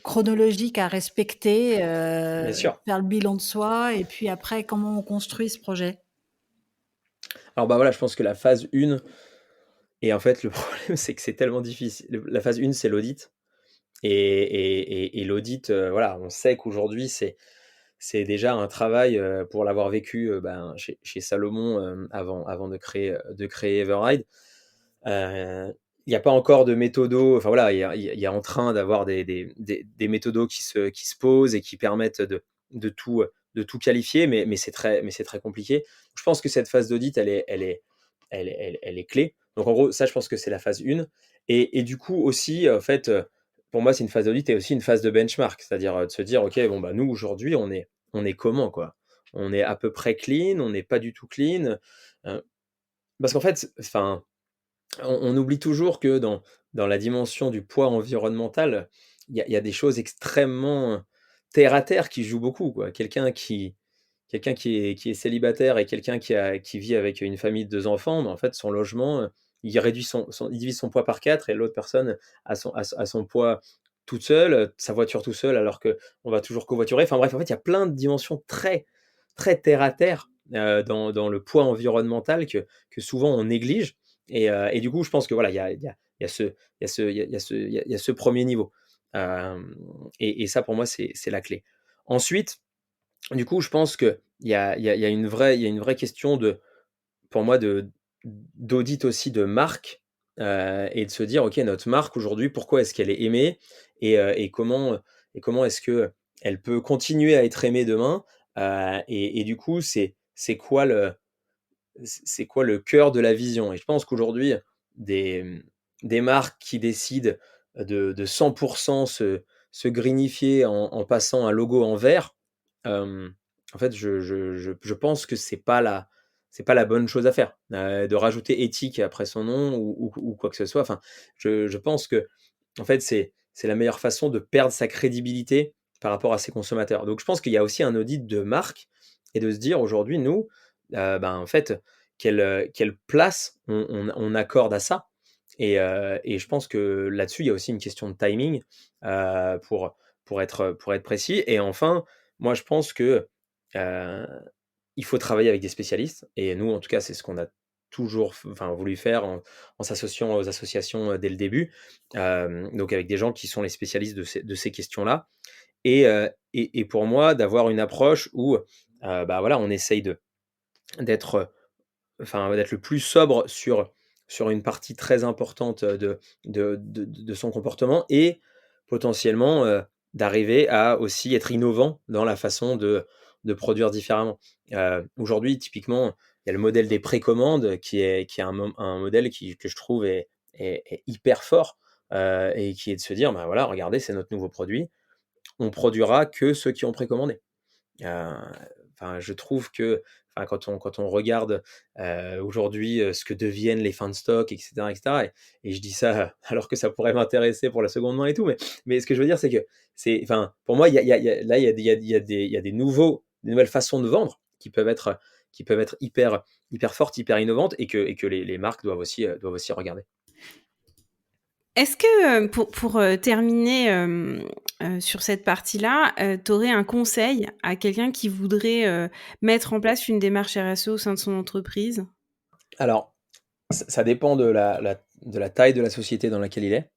chronologiques à respecter, Bien sûr. faire le bilan de soi et puis après comment on construit ce projet? Alors, bah, voilà, je pense que la phase 1 et en fait, le problème, c'est que c'est tellement difficile. La phase 1, c'est l'audit et l'audit, voilà, on sait qu'aujourd'hui, c'est déjà un travail, pour l'avoir vécu, ben, chez Salomon, avant de créer Everride. Il y a pas encore de méthodo, enfin voilà, il y a en train d'avoir des méthodos qui se posent et qui permettent de tout qualifier, mais c'est très compliqué. Je pense que cette phase d'audit, elle est clé. Donc en gros, ça, je pense que c'est la phase 1 et du coup aussi, en fait, pour moi, c'est une phase d'audit et aussi une phase de benchmark. C'est-à-dire, de se dire: «OK, bon, bah, nous, aujourd'hui, on est comment, quoi? On est à peu près clean, on n'est pas du tout clean», heu, parce qu'en fait, enfin, on oublie toujours que dans la dimension du poids environnemental, il y a des choses extrêmement terre à terre qui jouent beaucoup, quoi. Quelqu'un qui est célibataire et quelqu'un qui vit avec une famille de 2 enfants, bah, en fait, son logement, il divise son poids par 4 et l'autre personne a son poids toute seule, sa voiture tout seul alors qu'on va toujours covoiturer. Enfin bref, en fait, il y a plein de dimensions très, très terre à terre, dans le poids environnemental que souvent on néglige et du coup, je pense que voilà, il y a ce 1er niveau. Hem et ça pour moi, c'est la clé. Ensuite, du coup, je pense qu'il y a une vraie question pour moi d'audit aussi de marque, et de se dire: «OK, notre marque aujourd'hui, pourquoi est-ce qu'elle est aimée et comment est-ce qu'elle peut continuer à être aimée demain?» Et du coup, c'est quoi le cœur de la vision? Et je pense qu'aujourd'hui, des marques qui décident de 100 se greenifier en passant un logo en vert, en fait, je pense que c'est pas la bonne chose à faire, de rajouter éthique après son nom ou quoi que ce soit. Enfin, je pense qu'en fait, c'est la meilleure façon de perdre sa crédibilité par rapport à ses consommateurs. Donc je pense qu'il y a aussi un audit de marque et de se dire aujourd'hui, nous, ben, en fait, quelle place on accorde à ça et je pense que là-dessus, il y a aussi une question de timing, pour être précis et enfin, moi, je pense que, heu, il faut travailler avec des spécialistes et nous, en tout cas, c'est ce qu'on a toujours enfin, voulu faire en s'associant aux associations, dès le début, donc avec des gens qui sont les spécialistes de ces questions-là et pour moi, d'avoir une approche où, bah, voilà, on essaye d'être, d'être le plus sobre sur une partie très importante, de son comportement et potentiellement, d'arriver à aussi être innovant dans la façon de produire différemment. Aujourd'hui, typiquement, il y a le modèle des précommandes qui est un modèle que je trouve est hyper fort, et qui est de se dire: «Bah, voilà, regardez, c'est notre nouveau produit, on produira que ceux qui ont précommandé». Heu, enfin, je trouve que, enfin, quand on regarde, aujourd'hui, ce que deviennent les fins de stock et cetera et je dis ça alors que ça pourrait m'intéresser pour la seconde main et tout, mais ce que je veux dire, c'est que enfin, pour moi, là, il y a des nouvelles façons de vendre qui peuvent être hyper hyper fortes, hyper innovantes et que les marques doivent aussi regarder. Est-ce que, pour terminer, sur cette partie-là, tu aurais un conseil à quelqu'un qui voudrait, mettre en place une démarche RSE au sein de son entreprise? Alors, ça dépend de la taille de la société dans laquelle il est.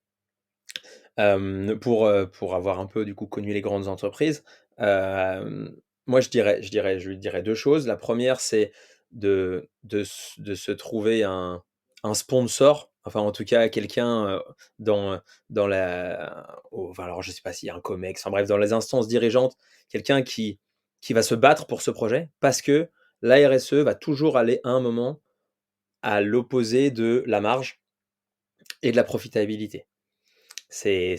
Pour avoir un peu du coup connu les grandes entreprises, moi je lui dirais 2 choses. La première, c'est de se trouver un sponsor, enfin en tout cas quelqu'un, dans enfin alors je sais pas s'il y a un COMEX, enfin bref, dans les instances dirigeantes, quelqu'un qui va se battre pour ce projet parce que la RSE va toujours aller à un moment à l'opposé de la marge et de la profitabilité. C'est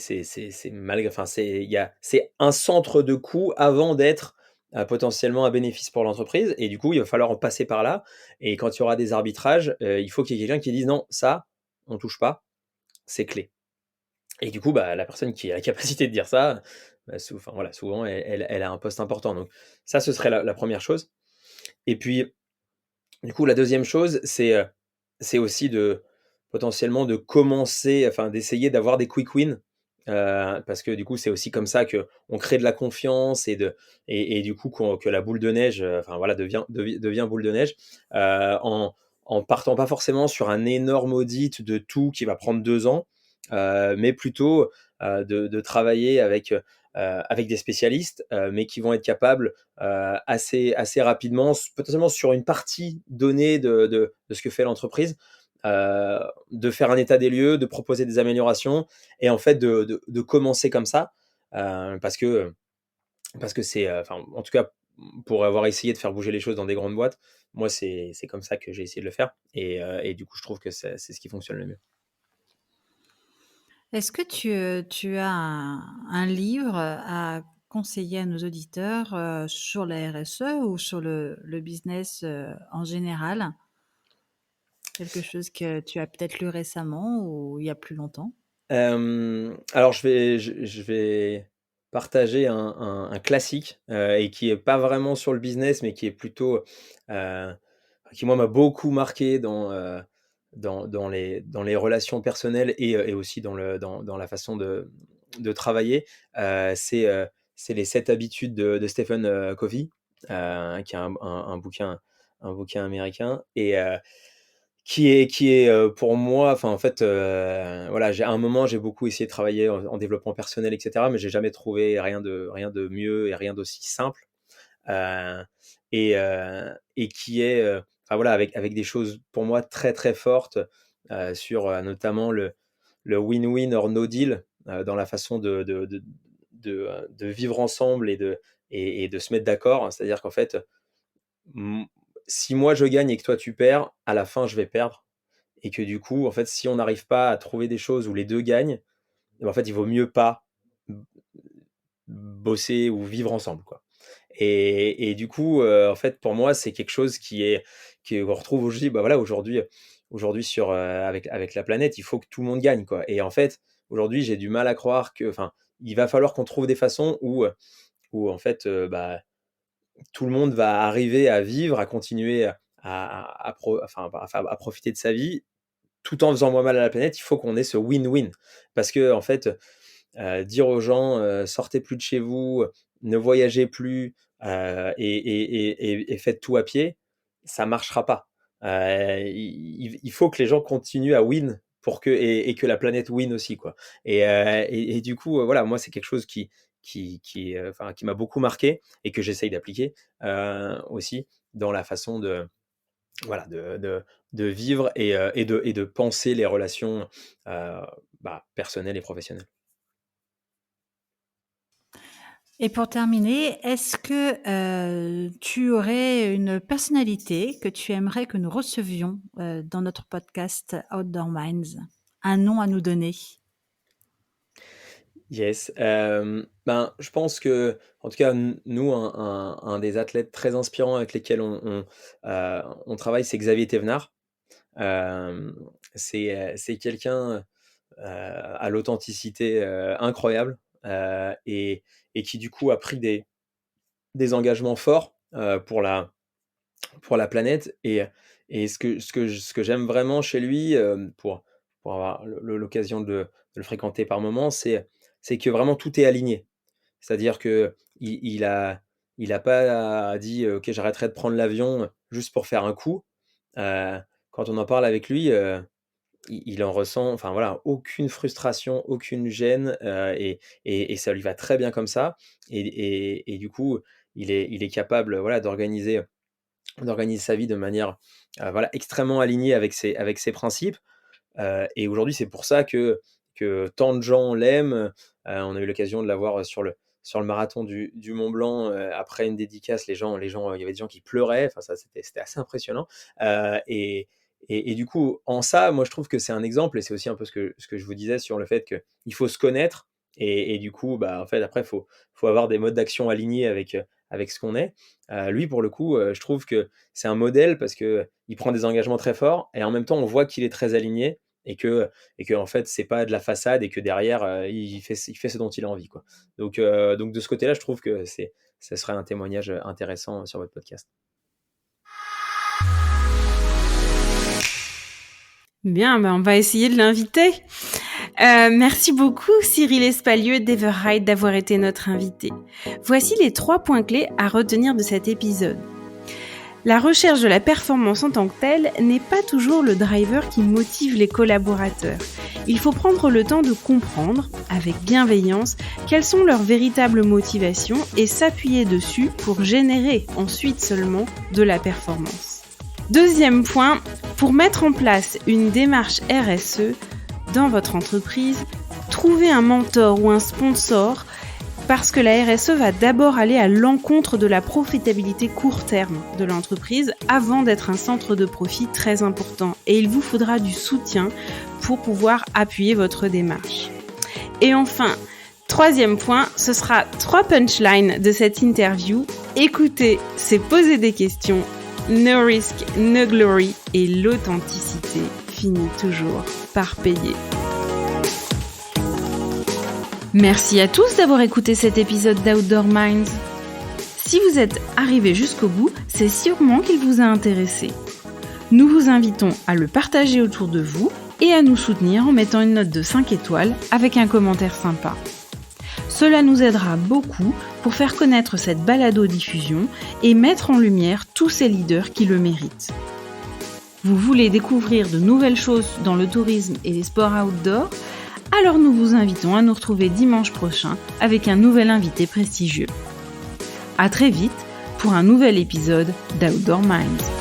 malgré enfin, c'est un centre de coût avant d'être, potentiellement un bénéfice pour l'entreprise et du coup, il va falloir en passer par là et quand il y aura des arbitrages, il faut qu'il y ait quelqu'un qui dise: «Non, ça, on touche pas, c'est clé». Et du coup, bah, la personne qui a la capacité de dire ça, bah, enfin, voilà, souvent elle a un poste important donc ça, ce serait la 1re chose et puis, du coup, la deuxième chose, c'est aussi de potentiellement de commencer, enfin, d'essayer d'avoir des quick wins, parce que du coup, c'est aussi comme ça qu'on crée de la confiance et du coup que la boule de neige, enfin voilà, devient boule de neige, en partant pas forcément sur un énorme audit de tout qui va prendre 2 ans, mais plutôt, de travailler avec des spécialistes, mais qui vont être capables, assez rapidement, potentiellement sur une partie donnée de ce que fait l'entreprise, de faire un état des lieux, de proposer des améliorations et en fait de commencer comme ça, parce que c'est, enfin, en tout cas, pour avoir essayé de faire bouger les choses dans des grandes boîtes, moi, c'est comme ça que j'ai essayé de le faire et du coup, je trouve que c'est ce qui fonctionne le mieux. Est-ce que tu as un livre à conseiller à nos auditeurs, sur la RSE ou sur le business, en général? Quelque chose que tu as peut-être lu récemment ou il y a plus longtemps? Alors je vais partager un classique, et qui est pas vraiment sur le business, mais qui est plutôt, heu, qui moi m'a beaucoup marqué dans les relations personnelles et aussi dans la façon de travailler. C'est les 7 habitudes de Stephen, Covey, qui est un bouquin américain et qui est, pour moi enfin, en fait, voilà, à un moment, j'ai beaucoup essayé de travailler en développement personnel et cetera, mais j'ai jamais trouvé rien de mieux et rien d'aussi simple, heu et qui est, enfin, voilà, avec des choses pour moi très, très fortes, sur, notamment le win-win or no deal, dans la façon de vivre ensemble et de se mettre d'accord. C'est-à-dire qu'en fait, mmh, si moi je gagne et que toi tu perds, à la fin, je vais perdre et que du coup, en fait, si on n'arrive pas à trouver des choses où les 2 gagnent, et ben, en fait, il vaut mieux pas b bosser ou vivre ensemble, quoi. Et du coup, en fait, pour moi, c'est quelque chose qu'on retrouve aujourd'hui, bah, voilà, aujourd'hui sur, avec la planète, il faut que tout le monde gagne, quoi. Et en fait, aujourd'hui, j'ai du mal à croire que enfin, il va falloir qu'on trouve des façons où en fait, bah, tout le monde va arriver à vivre, à continuer à profiter de sa vie tout en faisant moins mal à la planète. Il faut qu'on ait ce win-win parce que en fait, dire aux gens, «Sortez plus de chez vous, ne voyagez plus, et faites tout à pied», ça marchera pas. Il faut que les gens continuent à win pour que que la planète win aussi, quoi. Et du coup, voilà, moi, c'est quelque chose enfin, qui m'a beaucoup marqué et que j'essaye d'appliquer, aussi dans la façon voilà, de vivre et de penser les relations, heu, bah, personnelles et professionnelles. Et pour terminer, est-ce que, tu aurais une personnalité que tu aimerais que nous recevions, dans notre podcast Outdoor Minds? Un nom à nous donner? Yes, ben, je pense que, en tout cas, nous, un des athlètes très inspirants avec lesquels on travaille, c'est Xavier Thévenard. C'est quelqu'un, à l'authenticité, incroyable, et qui, du coup, a pris des engagements forts, pour la planète et ce que j'aime vraiment chez lui, pour avoir l'occasion de le fréquenter par moments, c'est que vraiment tout est aligné. C'est-à-dire qu'il a pas dit: «OK, j'arrêterai de prendre l'avion juste pour faire un coup». Heu, Quand on en parle avec lui, il en ressent enfin voilà, aucune frustration, aucune gêne, et ça lui va très bien comme ça et du coup, il est capable, voilà, d'organiser sa vie de manière, voilà, extrêmement alignée avec ses principes, et aujourd'hui, c'est pour ça que tant de gens l'aiment. On a eu l'occasion de l'avoir sur le marathon du Mont Blanc, après une dédicace, les gens, il y avait des gens qui pleuraient, enfin ça, c'était assez impressionnant, Et du coup, en ça, moi, je trouve que c'est un exemple et c'est aussi un peu ce que je vous disais sur le fait qu'il faut se connaître et du coup, bah, en fait, après, faut avoir des modes d'action alignés avec ce qu'on est. Lui, pour le coup, je trouve que c'est un modèle parce qu'il prend des engagements très forts et en même temps, on voit qu'il est très aligné et que en fait, c'est pas de la façade et que derrière, il fait ce dont il a envie, quoi. Donc de ce côté-là, je trouve que ça serait un témoignage, intéressant, sur votre podcast. Bien, ben on va essayer de l'inviter. Merci beaucoup Cyril Espalieu d'Everride d'avoir été notre invité. Voici les 3 points clés à retenir de cet épisode. La recherche de la performance en tant que telle n'est pas toujours le driver qui motive les collaborateurs. Il faut prendre le temps de comprendre, avec bienveillance, quelles sont leurs véritables motivations et s'appuyer dessus pour générer ensuite seulement de la performance. Deuxième point, pour mettre en place une démarche RSE dans votre entreprise, trouvez un mentor ou un sponsor parce que la RSE va d'abord aller à l'encontre de la profitabilité court terme de l'entreprise avant d'être un centre de profit très important. Et il vous faudra du soutien pour pouvoir appuyer votre démarche. Et enfin, troisième point, ce sera 3 punchlines de cette interview. Écoutez, c'est poser des questions. No risk, no glory et l'authenticité finit toujours par payer. Merci à tous d'avoir écouté cet épisode d'Outdoor Minds. Si vous êtes arrivé jusqu'au bout, c'est sûrement qu'il vous a intéressé. Nous vous invitons à le partager autour de vous et à nous soutenir en mettant une note de 5 étoiles avec un commentaire sympa. Cela nous aidera beaucoup pour faire connaître cette balado-diffusion et mettre en lumière tous ces leaders qui le méritent. Vous voulez découvrir de nouvelles choses dans le tourisme et les sports outdoor ? Alors nous vous invitons à nous retrouver dimanche prochain avec un nouvel invité prestigieux. À très vite pour un nouvel épisode d'Outdoor Minds.